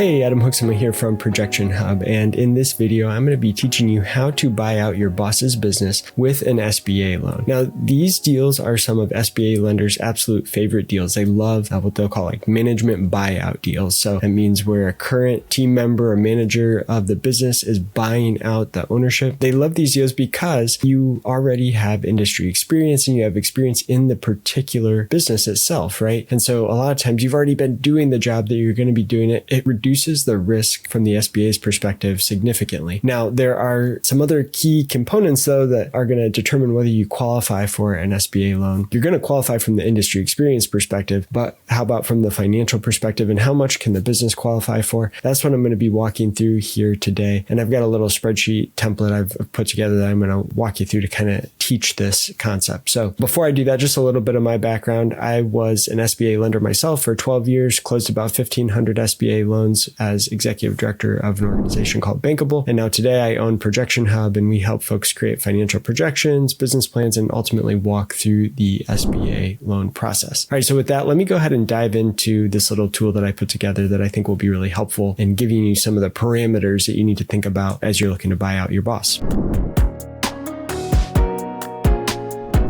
Hey, Adam Hoeksema here from ProjectionHub, and in this video, I'm going to be teaching you how to buy out your boss's business with an SBA loan. Now, these deals are some of SBA lenders' absolute favorite deals. They love what they'll call like management buyout deals. So that means where a current team member or manager of the business is buying out the ownership. They love these deals because you already have industry experience and you have experience in the particular business itself, right? And so a lot of times you've already been doing the job that you're going to be doing it. It reduces the risk from the SBA's perspective significantly. Now, there are some other key components though that are going to determine whether you qualify for an SBA loan. You're going to qualify from the industry experience perspective, but how about from the financial perspective and how much can the business qualify for? That's what I'm going to be walking through here today. And I've got a little spreadsheet template I've put together that I'm going to walk you through to kind of teach this concept. So before I do that, just a little bit of my background. I was an SBA lender myself for 12 years, closed about 1,500 SBA loans as executive director of an organization called Bankable. And now today I own ProjectionHub, and we help folks create financial projections, business plans, and ultimately walk through the SBA loan process. All right, so with that, let me go ahead and dive into this little tool that I put together that I think will be really helpful in giving you some of the parameters that you need to think about as you're looking to buy out your boss.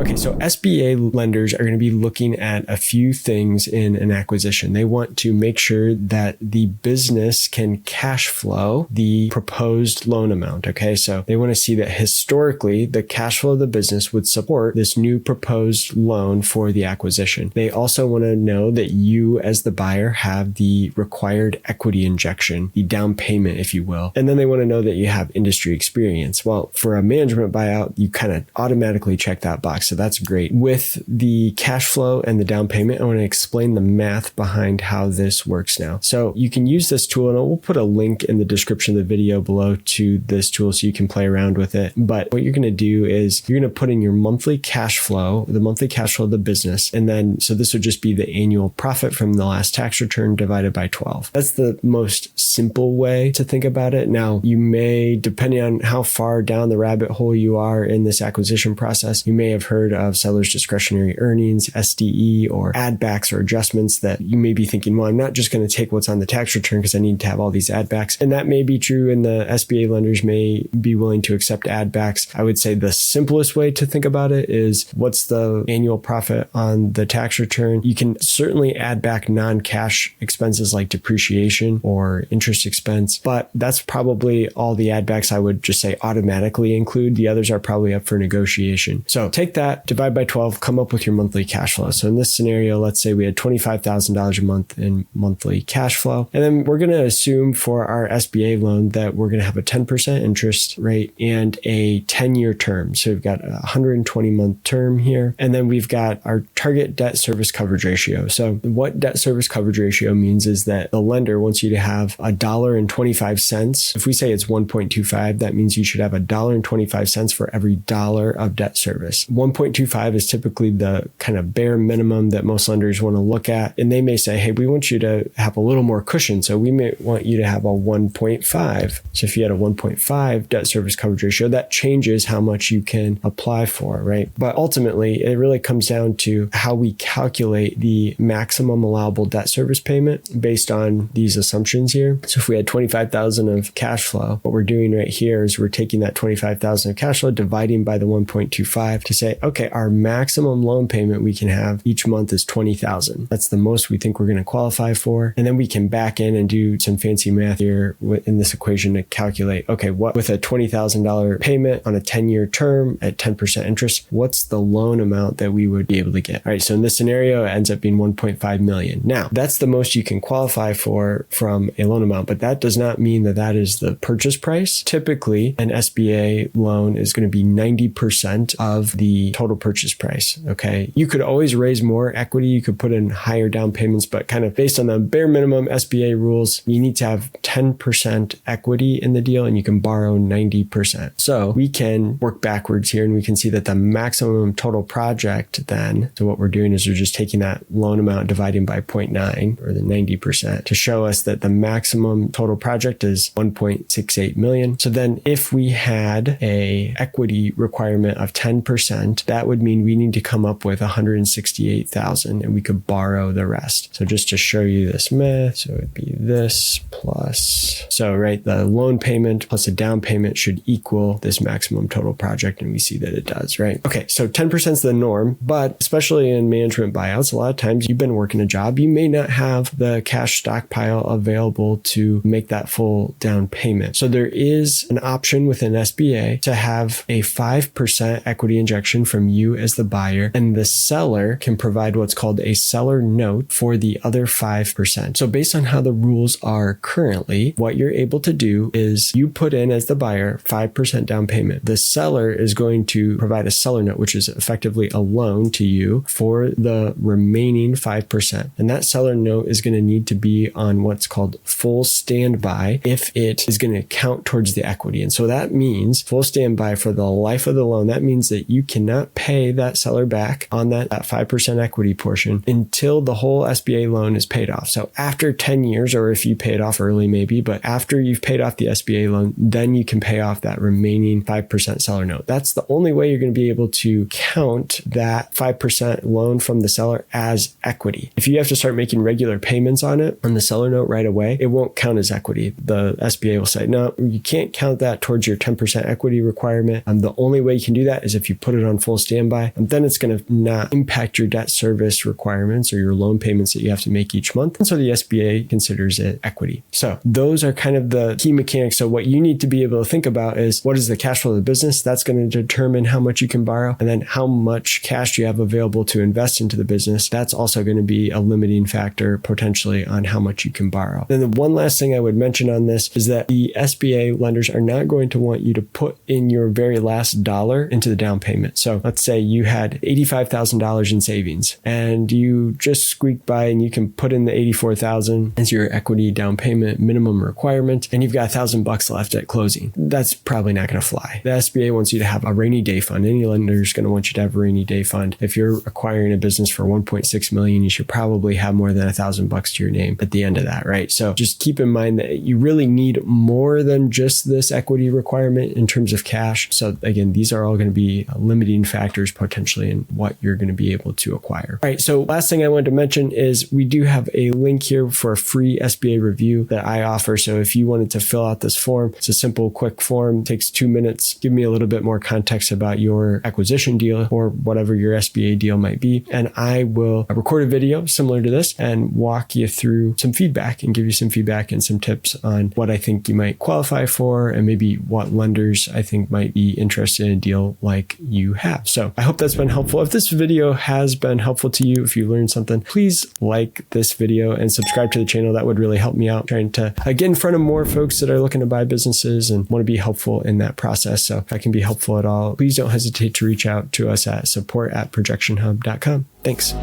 Okay, so SBA lenders are going to be looking at a few things in an acquisition. They want to make sure that the business can cash flow the proposed loan amount. Okay, so they want to see that historically the cash flow of the business would support this new proposed loan for the acquisition. They also want to know that you as the buyer have the required equity injection, the down payment, if you will. And then they want to know that you have industry experience. Well, for a management buyout, you kind of automatically check that box. So that's great. With the cash flow and the down payment, I want to explain the math behind how this works now. So you can use this tool, and we'll put a link in the description of the video below to this tool so you can play around with it. But what you're going to do is you're going to put in your monthly cash flow, the monthly cash flow of the business. And then, so this would just be the annual profit from the last tax return divided by 12. That's the most simple way to think about it. Now, you may, depending on how far down the rabbit hole you are in this acquisition process, you may have heard of seller's discretionary earnings, SDE, or add backs or adjustments that you may be thinking, well, I'm not just going to take what's on the tax return because I need to have all these add backs. And that may be true, and the SBA lenders may be willing to accept add backs. I would say the simplest way to think about it is what's the annual profit on the tax return. You can certainly add back non-cash expenses like depreciation or interest expense, but that's probably all the add backs I would just say automatically include. The others are probably up for negotiation. So take that, divide by 12, come up with your monthly cash flow. So in this scenario, let's say we had $25,000 a month in monthly cash flow. And then we're going to assume for our SBA loan that we're going to have a 10% interest rate and a 10-year term. So we've got a 120-month term here. And then we've got our target debt service coverage ratio. So what debt service coverage ratio means is that the lender wants you to have $1.25. If we say it's 1.25, that means you should have $1.25 for every dollar of debt service. 1.25 is typically the kind of bare minimum that most lenders want to look at. And they may say, hey, we want you to have a little more cushion. So we may want you to have a 1.5. So if you had a 1.5 debt service coverage ratio, that changes how much you can apply for, right? But ultimately, it really comes down to how we calculate the maximum allowable debt service payment based on these assumptions here. So if we had $25,000 of cash flow, what we're doing right here is we're taking that $25,000 of cash flow, dividing by the 1.25 to say, okay, our maximum loan payment we can have each month is $20,000. That's the most we think we're going to qualify for. And then we can back in and do some fancy math here in this equation to calculate, okay, what with a $20,000 payment on a 10-year term at 10% interest, what's the loan amount that we would be able to get? All right, so in this scenario, it ends up being $1.5 million. Now, that's the most you can qualify for from a loan amount, but that does not mean that that is the purchase price. Typically, an SBA loan is going to be 90% of the total purchase price. Okay. You could always raise more equity. You could put in higher down payments, but kind of based on the bare minimum SBA rules, you need to have 10% equity in the deal and you can borrow 90%. So we can work backwards here and we can see that the maximum total project then, so what we're doing is we're just taking that loan amount dividing by 0.9 or the 90% to show us that the maximum total project is 1.68 million. So then if we had a equity requirement of 10%, that that would mean we need to come up with $168,000 and we could borrow the rest. So just to show you this math, so it'd be this plus, so right, the loan payment plus a down payment should equal this maximum total project. And we see that it does, right? Okay, so 10% is the norm, but especially in management buyouts, a lot of times you've been working a job, you may not have the cash stockpile available to make that full down payment. So there is an option within SBA to have a 5% equity injection from you as the buyer, and the seller can provide what's called a seller note for the other 5%. So based on how the rules are currently, what you're able to do is you put in as the buyer 5% down payment. The seller is going to provide a seller note, which is effectively a loan to you for the remaining 5%. And that seller note is going to need to be on what's called full standby if it is going to count towards the equity. And so that means full standby for the life of the loan. That means that you cannot pay that seller back on that 5% equity portion until the whole SBA loan is paid off. So after 10 years, or if you pay it off early maybe, but after you've paid off the SBA loan, then you can pay off that remaining 5% seller note. That's the only way you're going to be able to count that 5% loan from the seller as equity. If you have to start making regular payments on it, on the seller note right away, it won't count as equity. The SBA will say, no, you can't count that towards your 10% equity requirement. The only way you can do that is if you put it on full standby, and then it's going to not impact your debt service requirements or your loan payments that you have to make each month. And so the SBA considers it equity. So those are kind of the key mechanics. So what you need to be able to think about is, what is the cash flow of the business? That's going to determine how much you can borrow. And then how much cash do you have available to invest into the business? That's also going to be a limiting factor potentially on how much you can borrow. Then the one last thing I would mention on this is that the SBA lenders are not going to want you to put in your very last dollar into the down payment. So let's say you had $85,000 in savings and you just squeaked by and you can put in the $84,000 as your equity down payment minimum requirement, and you've got $1,000 left at closing. That's probably not going to fly. The SBA wants you to have a rainy day fund. Any lender is going to want you to have a rainy day fund. If you're acquiring a business for $1.6 million, you should probably have more than $1,000 to your name at the end of that, right? So just keep in mind that you really need more than just this equity requirement in terms of cash. So again, these are all going to be limiting factors potentially in what you're going to be able to acquire. All right. So last thing I wanted to mention is we do have a link here for a free SBA review that I offer. So if you wanted to fill out this form, it's a simple, quick form, takes 2 minutes. Give me a little bit more context about your acquisition deal or whatever your SBA deal might be. And I will record a video similar to this and walk you through some feedback and give you some feedback and some tips on what I think you might qualify for and maybe what lenders I think might be interested in a deal like you have. So I hope that's been helpful. If this video has been helpful to you, if you learned something, please like this video and subscribe to the channel. That would really help me out trying to get in front of more folks that are looking to buy businesses and want to be helpful in that process. So if I can be helpful at all, please don't hesitate to reach out to us at support@projectionhub.com. Thanks.